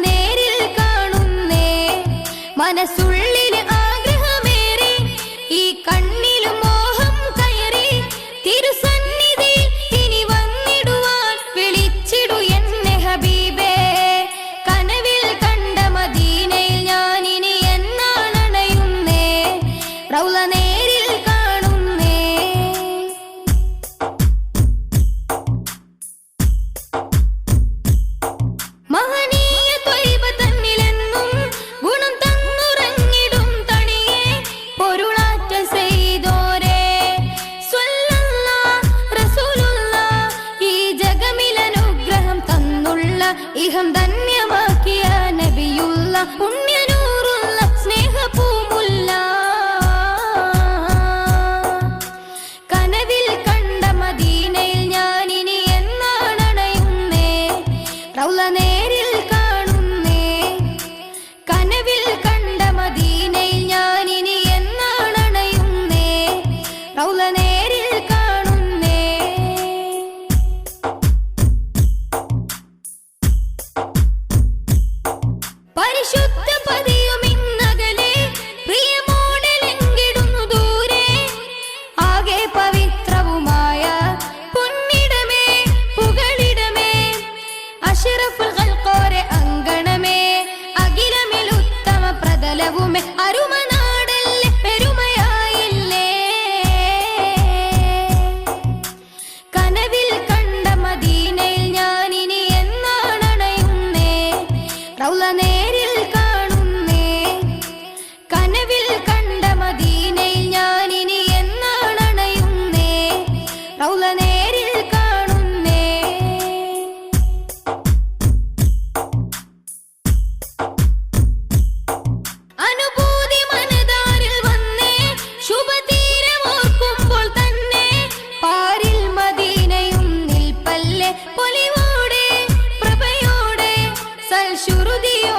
നേരിൽ കാണുന്നേ മനസ്സുള്ളിൽ ആഗ്രഹമേറി ഈ കണ്ണിൽ മോഹം കയറി തിരുസന്നിധി ഇനി വന്നിടുവാൻ വിളിച്ചിടു എന്നെ ഹബീബേ കനവിൽ കണ്ട മദീനയിൽ ഞാൻ ഇനി എന്നാണണയുന്നേ റൗള നേരിൽ കാണുന്നേ മഹനീയ ത്വയ്ബ തന്നിലെന്നും ഗുണം തന്നുറങ്ങിടും തണിയേ പൊരുളാറ്റ ചെയ്തോരേ സ്വല്ലല്ലാഹ് റസൂലുള്ളാഹ് ഈ ജഗമിലനുഗ്രഹം തന്നുള്ള ഇഹം ധന്യമാക്കിയ നബിയുള്ള പുണ്യനൂറുള്ള സ്നേഹപൂമുല്ല കനവിൽ കണ്ട മദീനയിൽ ഞാൻ ഇനി എന്നാണണയുന്നേ റൗള നേരിൽ കാണുന്നേ കനവിൽ കണ്ട മദീനയിൽ ഞാൻ ഇനി എന്നാണണയുന്നേ റൗള നേരിൽ കാണുന്നേ പരിശുദ്ധ പതിയും ഇന്നകലെ പ്രിയമോടലെങ്കിടുന്നു ദൂരെ ആകെ പവിത്രവുമായ പൊന്നിടമേ പുകളിടമേ അഷ്റഫുൽ ഖൽഖോരെ അങ്കണമേ അഖിലമിൽ ഉത്തമ പ്രതലവുമേ അരുമനാടല്ലേ പെരുമയായില്ലേ കനവിൽ കണ്ട മദീനയിൽ ഞാൻ ഇനി എന്നാണണയുന്നേ റൗള നേരിൽ കാണുന്നേ കനവിൽ കണ്ട മദീനയിൽ ഞാൻ ഇനി എന്നാണണയുന്നേ റൗള നേരിൽ കാണുന്നേ അനുഭൂതി മനതാരിൽ വന്നേ ശുഭതീരമോർക്കുമ്പോൾ തന്നെ പാരിൽ മദീനയും നിൽപ്പല്ലേ പൊലിവോടെ പ്രഭയോടെ സൽശുരുതിയോ